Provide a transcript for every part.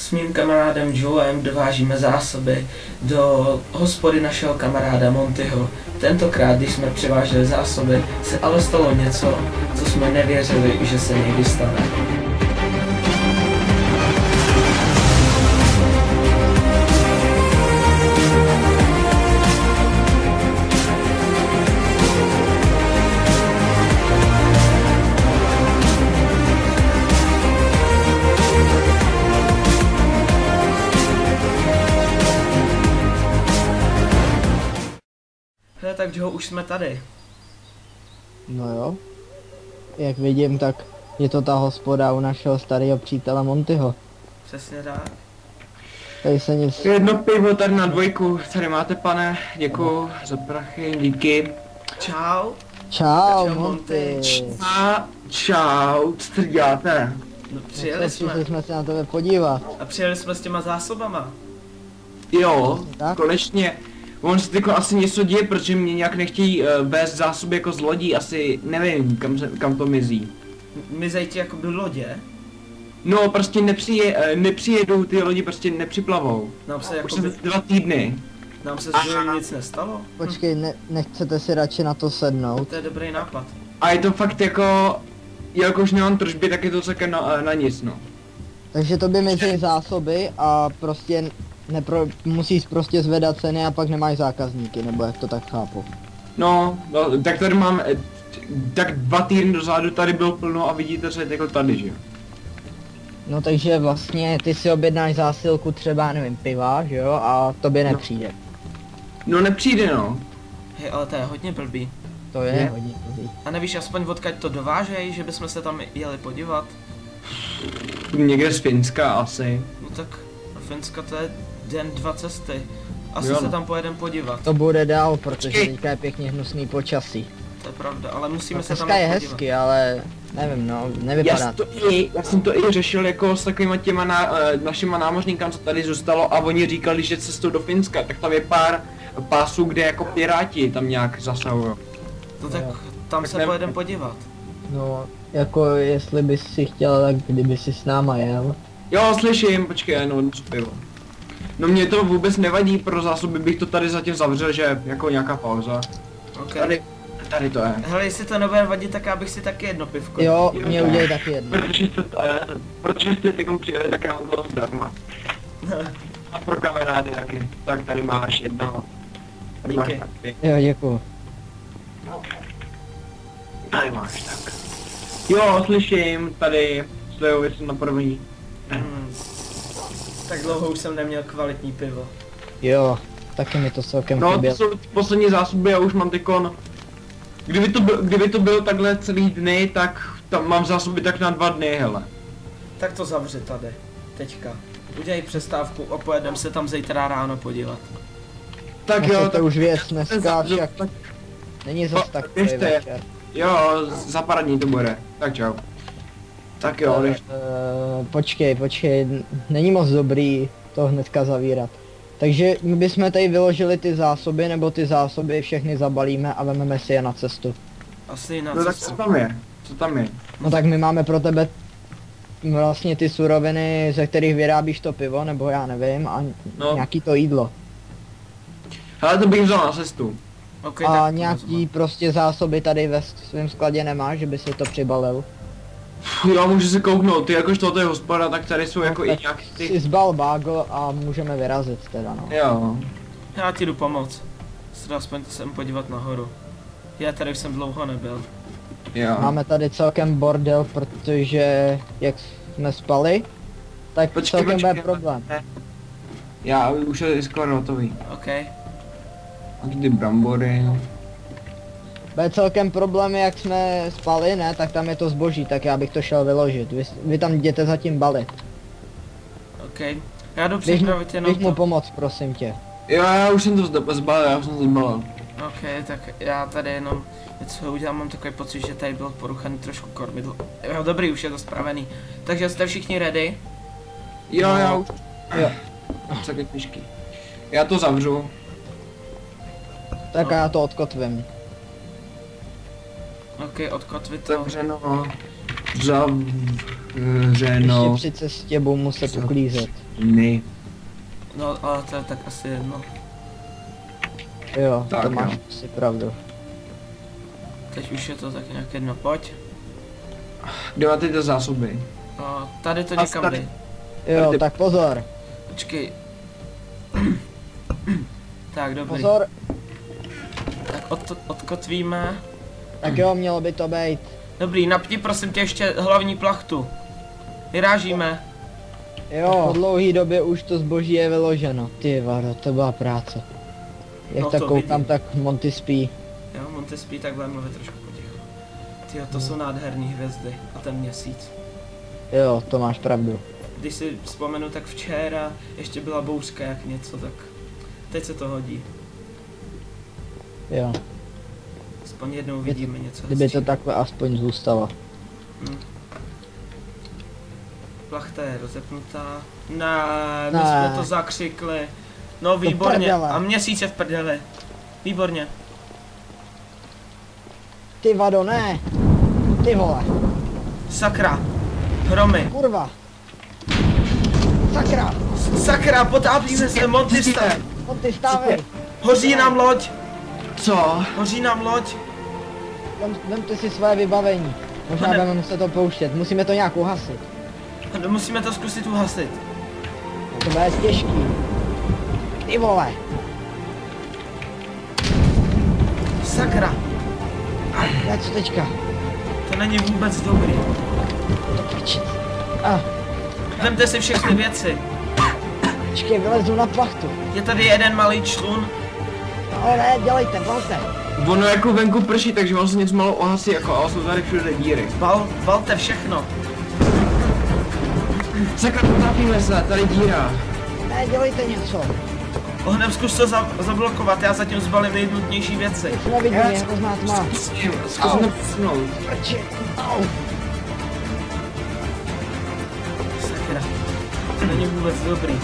s mým kamarádem Joem dovážíme zásoby do hospody našeho kamaráda Montyho. Tentokrát, když jsme přiváželi zásoby, se ale stalo něco, co jsme nevěřili, že se někdy stane. Hele, tak Joe, už jsme tady. No jo. Jak vidím, tak je to ta hospoda u našeho starého přítele Montyho. Přesně tak. Tady se nic... Jedno pivo tady na dvojku, tady máte, pane, děkuju za prachy, díky. Čau. Čau, Čau, Monty. A čau, co tady děláte? No, přijeli jsme. Přišli jsme se na tebe podívat. A přijeli jsme s těma zásobama. Jo, Tak? konečně. On se tyko asi něco děje, protože mě nějak nechtějí vést zásoby jako z lodí, asi nevím, kam to mizí. Mizej ti jako do lodě. No, prostě nepřijedou ty lodi, prostě nepřiplavou. Nám se Už jako se 2 týdny. nám se zřejmě nic nestalo. Počkej, nechcete si radši na to sednout? To je dobrý nápad. A je to fakt jako, jakož nemám tržby, tak je to celkem na nic, no. Takže to by mizí zásoby a prostě musíš prostě zvedat ceny a pak nemáš zákazníky, nebo jak to tak chápu. No, tak tady mám, tak 2 týdny dozadu tady bylo plno a vidíte, co je jako tady, že jo. No takže vlastně ty si objednáš zásilku třeba, nevím, piva, že jo, a tobě nepřijde. No nepřijde, no. Hej, ale to je hodně blbý. To je Ne. hodně blbý. A nevíš aspoň odkud to dovážej, že bychom se tam jeli podívat? Někde z Finska asi. No tak do Finska to je den 2 cesty. Asi Jo, se no. tam pojedeme podívat. To bude dál, protože Počkej. teďka je pěkně hnusný počasí. To je pravda, ale musíme No, se tam dneska je jít hezky, ale nevím, no, nevypadá to. Já jsem to i řešil jako s takovýma těma našima námořníkama, co tady zůstalo, a oni říkali, že cestou do Finska, tak tam je pár pásů, kde jako piráti tam nějak zasahují. No tak Jo. tam Tak se ne- pojedeme podívat. No, jako jestli bys si chtěl, tak kdyby si s náma jel. Jo, slyším, počkej, no, co pivo. No mě to vůbec nevadí, pro zásoby bych to tady zatím zavřel, že jako nějaká pauza. Okay. Tady to je. Hele, jestli to nebude vadit, tak já bych si taky jedno pivko. Jo, mě udělej taky jedno. Protože jste teď přijeli, tak já mám to zdarma. A pro kamarády taky, tak tady máš jedno. Tady máš Díky. taky. Jo, děkuju. Tady máš tak. Jo, slyším, tady Slejovi jsem na první. Hmm. Tak dlouho už jsem neměl kvalitní pivo. Jo, taky mi to celkem No, to chybělo. jsou poslední zásoby, já už mám tykon. Kdyby to bylo takhle celý dny, tak tam mám zásoby tak na 2 dny, hele. Tak to zavři tady. Teďka. Udělej přestávku a pojedeme se tam zítra ráno podívat. Tak No, jo, to tak už věc dneska, za- však není zas tak běžte. večer. jo, za pár dní to bude. Tak čau. Tak jo, když... Počkej, není moc dobrý to hnedka zavírat. Takže my bychom tady vyložili ty zásoby, nebo ty zásoby všechny zabalíme a vezmeme si je na cestu. Asi na No tak cestu. co tam je? Co tam je? No tak my máme pro tebe vlastně ty suroviny, ze kterých vyrábíš to pivo, nebo já nevím, a No. nějaký to jídlo. Hele, to bych vzal na cestu. Okay, A tak to nějaký vezmu. prostě zásoby tady ve svém skladě nemáš, že by si to přibalil. Jo, můžu se kouknout, ty jakož tohle je hospoda, tak tady jsou jako i tak nějaký Si ty... zbal bágl a můžeme vyrazit teda, no. Jo. Já ti jdu pomoct. Se aspoň sem podívat nahoru. Já tady už jsem dlouho nebyl. Jo. Máme tady celkem bordel, protože jak jsme spali, tak celkem bude problém. Já už je skoro hotový. OK. A ty brambory. Bude celkem problém, jak jsme spali, ne, tak tam je to zboží, tak já bych to šel vyložit. Vy tam jděte zatím balit. OK. Já jdu Běž mu, připravit jenom běž mu to. pomoct, prosím tě. Jo, já už jsem to zbalil, já už jsem to zbalil. OK, tak já tady jenom něco udělám, mám takový pocit, že tady byl poruchaný trošku kormidlo. Jo, dobrý, už je to spravený. Takže jste všichni ready? Jo, já už... Jo. Také knížky. Já to zavřu. Tak já to odkotvím. OK, odkotvit to. Zavřeno. Řeno. Ještě při cestě budu muset uklízet. Ne. No, ale to je tak asi jedno. Jo, Tak to máš jo. asi pravdu. Teď už je to tak nějak jedno, pojď. Kde máte ty zásoby? No, tady to A někam tady- dej. Jo, Ty- tak pozor. Počkej. Tak, dobrý. Pozor. Tak odkotvíme. Tak jo, mělo by to být. Dobrý, napni prosím tě ještě hlavní plachtu. Vyrážíme. Jo, po dlouhý době už to zboží je vyloženo. Ty vado, to byla práce. Jak No tak to koukám, vidím. tak Monty spí. Jo, Monty spí, tak budeme mluvit trošku potichu. Tyjo, to jsou nádherné hvězdy a ten měsíc. Jo, to máš pravdu. Když si vzpomenu, tak včera ještě byla bouřka jak něco, tak teď se to hodí. Jo, Aspoň jednou vidíme něco kdyby to hezčího. takhle aspoň zůstalo. Plachta je rozepnutá. Ne, my Ne. jsme to zakřikli. No výborně. prdele. A měsíc je v prdeli. Výborně. Ty vado, ne! Ty vole, Sakra. Hromy. kurva! Sakra! Sakra, potápíme se, Monty stav. Monty, stávej! Hoří nám loď. Co? Hoří nám loď. Vemte si své vybavení. Možná Ne. budeme muset to pouštět, musíme to nějak uhasit. Musíme to zkusit uhasit. To bude těžký. Ty vole! Sakra. Ne, co teďka? To není vůbec dobrý. To prčit. Ah, Vemte si všechny věci. počkej, vylezu na plachtu. Je tady jeden malý člun. No ne, dělejte, valte. Ono jako venku prší, takže on se něco malo ohasí jako, ale jsou tady všude díry. Valte všechno. Sakra, potápíme se, tady díra. Ne, dělejte něco. Ohnem zkus to zablokovat, já zatím zbalím nejnutnější věci. Nic nevidím, je hrozná tma. Zkusím to posunout. Prči. Au. Sakra. To není vůbec dobrý.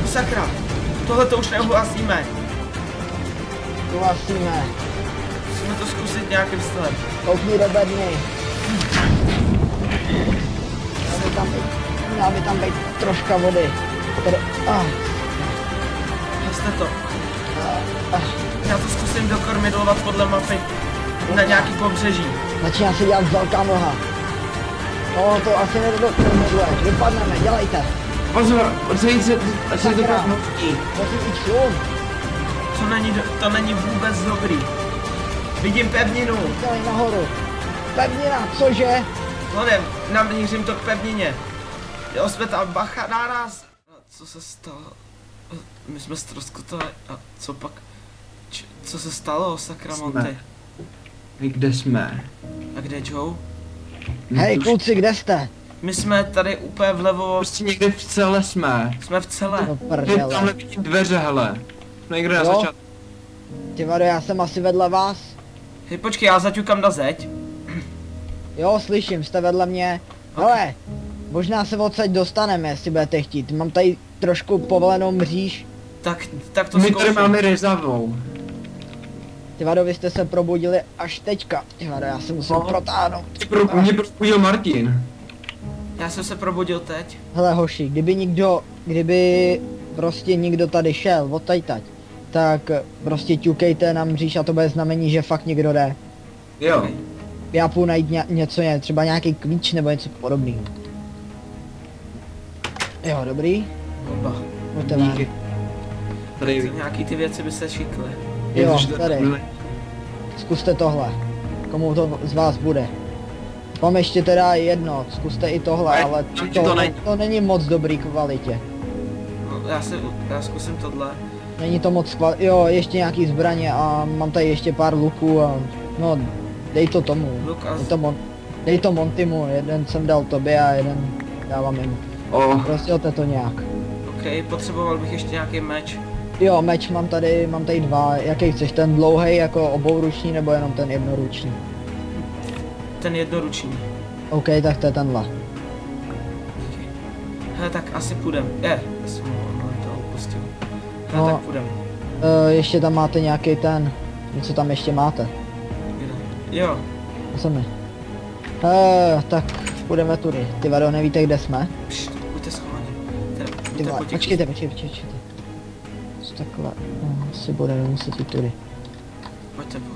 Sakra. Tohle to už neuhasíme. Vlastíme. Musíme to zkusit nějakým stylem. Koukni do bedny. Měla by tam být troška vody. Haste to. Já to zkusím dokormidlovat podle mapy. Na nějaký pobřeží. Začíná se dělat velká mlha. No to asi nedokončuje. Vypadneme, dělejte. Pozor, celý se to Sakra. pak nutí. Musí být šum. To není vůbec dobrý. Vidím pevninu. Celý nahoru. Pevnina, cože? Honem, namířím to k pevnině. Jo, jsme tam, bacha, náraz. Co se stalo? My jsme ztroskotali. A co pak? Co se stalo, sakra Jsme. Monty? Kde jsme? A kde je Joe? Hej Tuž- kluci, kde jste? My jsme tady úplně vlevo, Prostě někde v celé jsme. jsme v celé. No Hej, prdele. tamhle vidím dveře, hele. Jsme někde na Jo? začátku. Ty vado, já jsem asi vedle vás. Hej, počkej, já zaťukám na zeď. Jo, slyším, jste vedle mě. Hele, možná se odsaď dostaneme, jestli budete chtít. Mám tady trošku povolenou mříž. Tak to My tady zkouším. máme rezavou. Ty vado, vy jste se probudili až teďka. Ty vado, já se musím No. protáhnout. Mě probudil Martin. Já jsem se probudil teď. Hele hoši, kdyby prostě někdo tady šel, odtaďtať, tak prostě ťukejte na mříž a to bude znamení, že fakt někdo jde. Jo. Okay. Já půjdu najít něco, třeba nějaký klíč nebo něco podobného. Jo, dobrý. Oba. Pojďte ven. Díky. Tady Nějaký ty věci by se šikly. Jo, že tady. Zkuste tohle. Komu to z vás bude. Mám ještě teda jedno, zkuste i tohle, Ne, ale tam ti to není. to není moc dobrý kvalitě. No, já zkusím tohle. Není to moc jo, ještě nějaký zbraně a mám tady ještě pár luků a no, dej to tomu. Lukas. Dej to Montymu, jeden jsem dal tobě a jeden dávám jim. Rozdělte to nějak. OK, potřeboval bych ještě nějaký meč. Jo, meč mám tady dva, jaký chceš, ten dlouhý jako obouruční nebo jenom ten jednoruční? Ten jednoruční. OK, tak to je tenhle. Díky. Hele, tak asi půjdem. Já jsem to opustil. Hele, No. tak půjdem. Ještě tam máte nějaký ten, něco tam ještě máte. Kde? Jo, Co mi? Tak půjdeme tudy. Ty vado, nevíte kde jsme? Buďte schovaní. Ty vado, Buďte počkejte. Co takhle, no, asi budeme muset jít tudy. Pojďte po.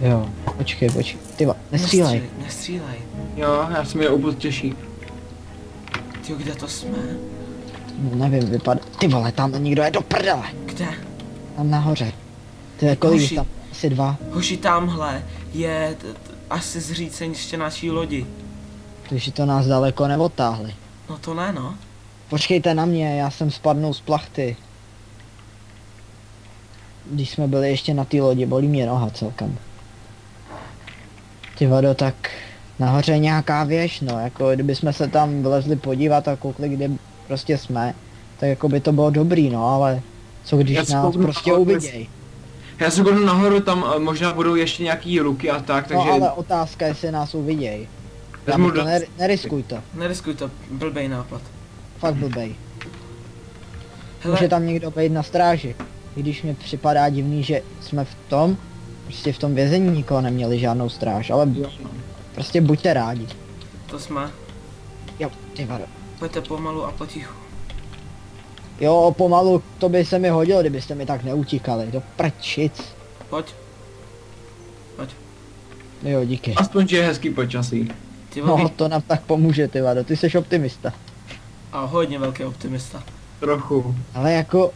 Jo, počkej, ty vado, nestřílej. Nestřílej. Jo, já jsem je ubud těžší. Ty, kde to jsme? No, nevím, vypadá, ty vole, tam někdo je do prdele. Kde? Tam nahoře. Ty kolik Hoši. tam, asi 2. Hoši, tamhle je asi zříceniště naší lodi. Takže to nás daleko neodtáhli. No to ne, no. Počkejte na mě, já jsem spadnul z plachty. Když jsme byli ještě na té lodi, bolí mě noha celkem. Ty vado, tak nahoře je nějaká věž, no, jako kdybychom se tam vlezli podívat a koukli, kde prostě jsme, tak jako by to bylo dobrý, no, ale co když Já nás zkouknu prostě nahoru, uviděj. Já se kouknu nahoru, tam možná budou ještě nějaký luky a tak, takže... No ale otázka, jestli nás uviděj. Vezmu To neriskuj to, Neriskuj to, blbej nápad. fakt blbej. Hele, Může tam někdo být na stráži. I když mi připadá divný, že jsme prostě v tom vězení nikoho neměli žádnou stráž, ale Jo, no. prostě buďte rádi. to jsme. Jo, ty vado. Pojďte pomalu a potichu. Jo, pomalu, to by se mi hodilo, kdybyste mi tak neutíkali, do prčic. Pojď. Jo, díky. Aspoň, že je hezký počasí. Ty vole, No, to nám tak pomůže, ty vado, ty jsi optimista. a hodně velký optimista. Trochu. Ale jako,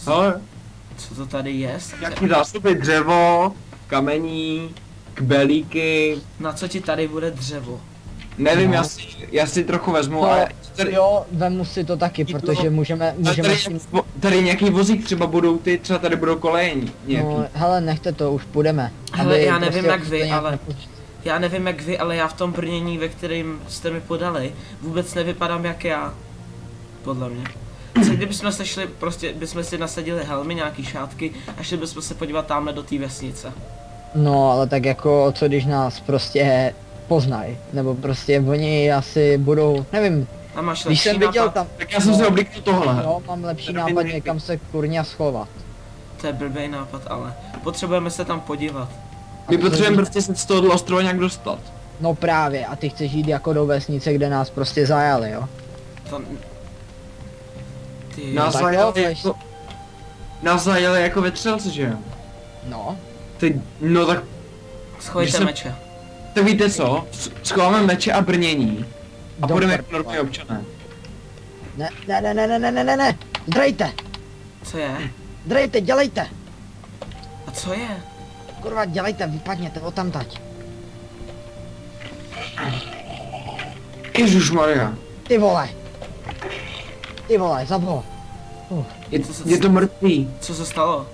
Ale Co to tady je? nějaký zástupy dřevo, kamení, kbelíky, Na co ti tady bude dřevo? nevím, No. já si trochu vezmu, no, ale tady, jo, vemu si to taky, protože můžeme ale s tady, tím... tady nějaký vozík třeba budou třeba tady budou kolejní nějaký. No, hele, nechte to, už půjdeme. Hele, aby já nevím, prostě jak vy, to nějak ale- nepustili. Já nevím jak vy, ale já v tom brnění, ve kterém jste mi podali, vůbec nevypadám jak já. Podle mě. Co kdybychom se šli, prostě bychom si nasadili helmy, nějaký šátky a šli bychom se podívat tamhle do té vesnice. No, ale tak jako, co když nás prostě poznají, nebo prostě oni asi budou, nevím, A máš když lepší jsem viděl nápad? tam, Tak já jsem si oblíkl tohle. no, mám lepší Tady nápad nejde. někam se kurňa schovat. To je blbý nápad, ale potřebujeme se tam podívat. My A potřebujeme co- prostě se z tohohle ostrova nějak dostat. No právě, a ty chceš jít jako do vesnice, kde nás prostě zajali, jo? To... Ty... Nás tak zajeli jo, jako... Nás zajeli jako vetřelci, že jo? No. Teď, no tak, Schovejte když jsem- meče. tak víte co? Schováme meče a brnění. A Do půjdeme jako prdele. normální občané. Ne, drejte, Co je? drejte, dělejte, A co je? kurva, dělejte, vypadněte odtamtať. Ježišmarja. Ty vole, zabo. Je to mrtvý. Co se stalo?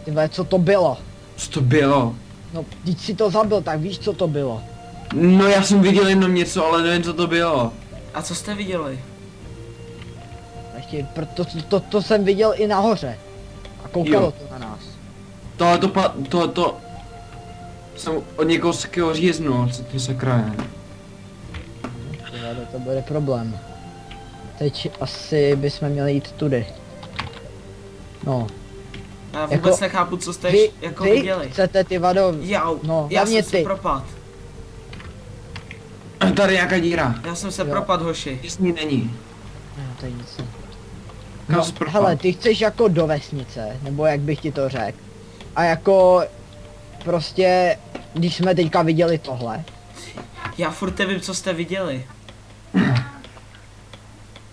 Ty vole, co to bylo? Co to bylo? No, když si to zabil, tak víš, co to bylo. No já jsem viděl jenom něco, ale nevím, co to bylo. A co jste viděli? Ještě, to jsem viděl i nahoře. A koukalo Jo. to na nás. Tohleto... Jsem od někoho z takového říznul, co ty sakra je. Ty vole, to bude problém. Teď asi bychom měli jít tudy. No, Já Jako- vůbec nechápu, co jste vy, jako vy viděli. chcete ty vado, Jau, No, já hlavně jsem se ty. propad. Tady nějaká díra. Já jsem se Jo. propad, hoši. Jestli není. no, to je nic. Kam No, jsi propal? hele, ty chceš jako do vesnice, nebo jak bych ti to řekl. A jako, prostě, když jsme teďka viděli tohle, Já furt nevím, co jste viděli.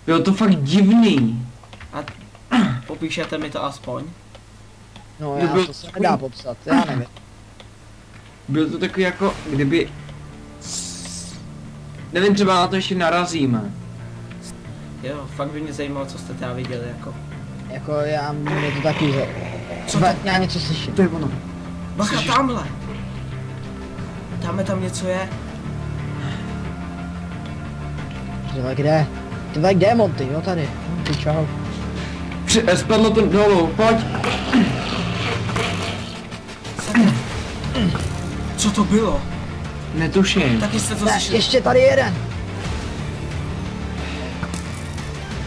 Bylo to fakt divný. Popíšete mi to aspoň. no To já byl to se nedá popsat, já nevím. Bylo to takový jako, kdyby... Nevím, třeba na to ještě narazíme. Jo, fakt by mě zajímalo, co jste teda viděli, jako. Jako mě to taky Co to? já něco slyším. To je ono. Bacha, Slyšíš? tamhle! Tam něco je. Tyhle kde? Tyhle kde je Monty, jo tady. Ty čau. Spadlo to dolů, pojď. Sakra. Co to bylo? Netuším. Taky jste to Ne, slyšeli? ještě tady jeden.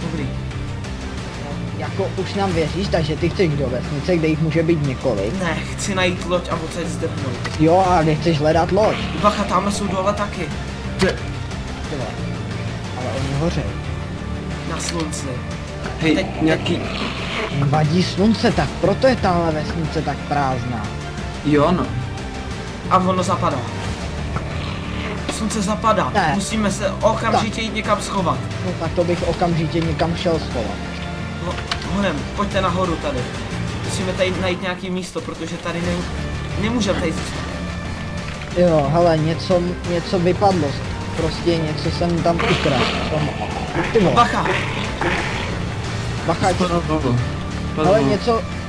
Dobrý. Jak jako už nám věříš, takže ty chceš do vesnice, kde jich může být několik. Ne, chci najít loď a odsaď zdrhnout. Jo, a kde chceš hledat loď. Bacha, tamhle jsou dole taky. Tyhle. Ale oni hořejí. Na slunci. Hej, Teď- nějaký... Vadí slunce, tak proto je tahle vesnice tak prázdná. Jo no. A ono zapadá. Slunce zapadá. Ne. Musíme se okamžitě jít někam schovat. No tak to bych okamžitě někam šel schovat. No, honem, pojďte nahoru tady. Musíme tady najít nějaký místo, protože tady nemůžeme tady zůstat. Jo, hele, něco vypadlo. Prostě něco jsem tam ukradl. Ty vole, Bacha, bacha, hele,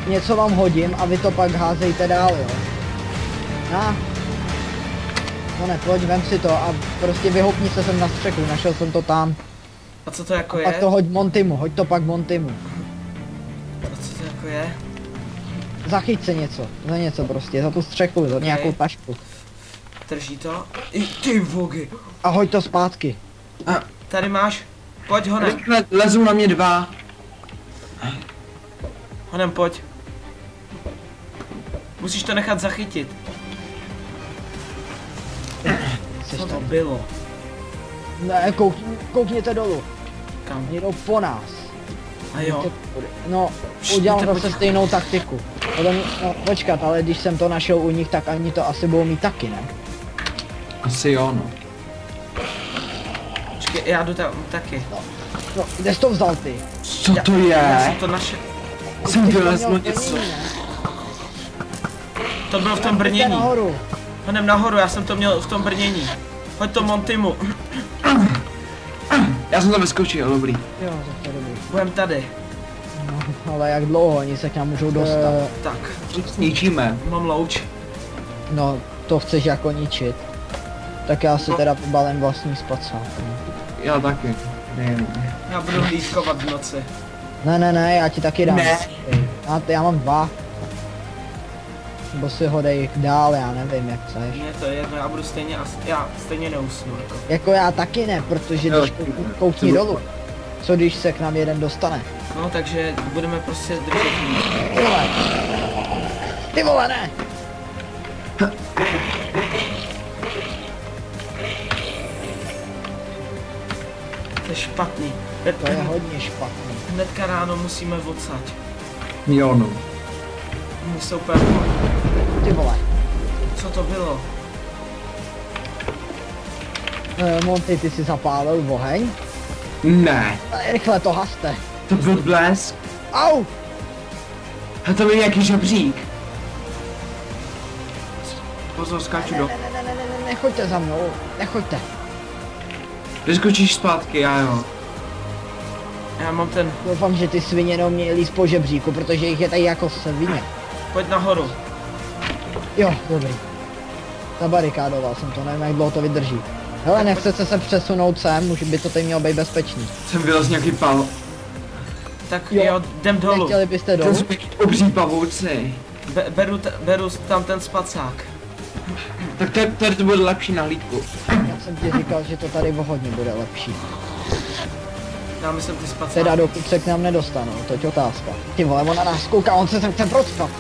něco vám hodím a vy to pak házejte dál, jo. Na. No ne, pojď, vem si to a prostě vyhoupni se sem na střechu, našel jsem to tam. a co to jako A je? pak to hoď Montymu, hoď to pak Montymu. A co to jako je? Zachyť se něco, za něco prostě, za tu střechu, za nějakou tašku. Drží to? I ty vogy. A hoď to zpátky. Tady máš. Pojď, honem. Lezu na mě 2. Honem, pojď. Musíš to nechat zachytit. Jseš Co to tady. bylo? Ne, koukněte dolů, Kam? oni jdou po nás. A jo. No, Štíte udělám po zase těch- stejnou taktiku. No, počkat, ale když jsem to našel u nich, tak oni to asi budou mít taky, ne? Asi jo no. Počkej, já jdu tam taky. No, kde jsi to vzal ty? Co to Já jsem je? to našel. Jsem Ty jsi to vylezl měl něco. plný, ne? To bylo v tom Pojďte brnění. nahoru. Honem nahoru, já jsem to měl v tom brnění. Hoď to Montymu. Já jsem to vyskočil, dobrý. Jo, tak to je dobrý. Budem tady. No, ale jak dlouho oni se k nám můžou dostat? Tak, Sníčíme. mám louč. No, to chceš jako ničit. Tak já si No. teda pobalím vlastní spacák. No. Já taky. Ne. Já budu hlídkovat v noci. Ne, já ti taky dám. Ne. Já mám 2. Nebo si ho dej dál, já nevím jak chceš. Mně to je jedno, já budu stejně, já stejně neusnu. Jako já taky ne, protože Jo, když koukni co- dolů. Co když se k nám jeden dostane? No, takže budeme prostě držet jí. Ty vole! Ty vole, ne! To je špatný. To je hodně špatný. Hnedka ráno musíme odsaď. Jo no. Oni jsou úplně... Ty vole. Co to bylo? Monty, ty si zapálil oheň? Ne. Rychle to haste. To byl blesk. Au! A to byl nějaký žebřík. Pozor, skáču do. Nechoďte za mnou, nechoďte. Vyskočíš zpátky, já jo. Já mám ten... Doufám, že ty svině neumějí líst po žebříku, protože jich je tady jako svině. Pojď nahoru. Jo, dobrý. Zabarikádoval jsem to, nevím jak dlouho to vydrží. Hele, nechcete se přesunout sem, už by to tady mělo být bezpečný. Jsem vylez nějaký pal. Tak Jo. jo, jdem dolů. Nechtěli byste To dolů? jsou jaký obří pavouci. Beru tam ten spacák. Tak tady to bude lepší na hlídku. Já jsem ti říkal, že to tady o hodně bude lepší. Dáme sem ty spacáky. Teda dokud se k nám nedostanou, to je otázka. Ty vole, ona nás kouká, on se sem chce procpat.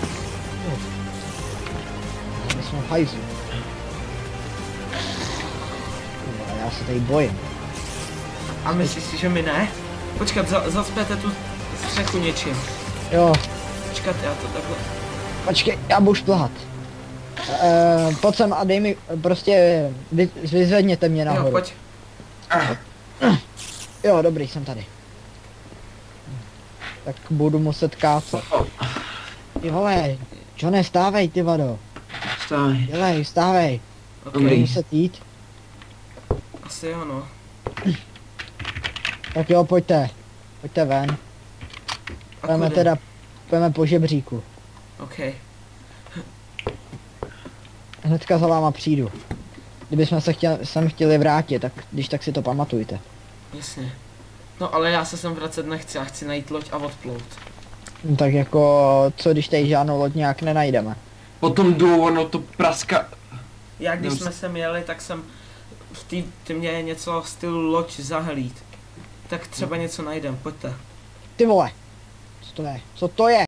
My jsme v hajzlu. Ty vole, já se tady bojím. A myslíš si, že my ne? Počkat, zacpěte tu střechu něčím. Jo, Počkat, já to takhle... počkej, já budu šplhat. Pojď sem a dej mi, prostě, vyzvedněte mě Jo, nahoru. pojď. Jo, dobrý, jsem tady. Tak budu muset kácet. Ty vole, Johne, stávej, ty vado. Stáj. Dělej, stávej. Okay. Budu muset jít. Asi jo, no. Tak jo, pojďte. Pojďte ven. A Půjdeme kudy? teda, půjdeme po žebříku. OK. Hnedka za váma přijdu. Kdybychom se sem chtěli vrátit, tak když tak si to pamatujte. Jasně. No ale já se sem vracet nechci, já chci najít loď a odplout. No, tak jako, co když tady žádnou loď nějak nenajdeme? Potom jdu, ono to praska... Já když No, jsme sem jeli, tak jsem ty mě něco stylu loď zahlíd. Tak třeba něco najdem, pojďte. Ty vole. to je? Co to je?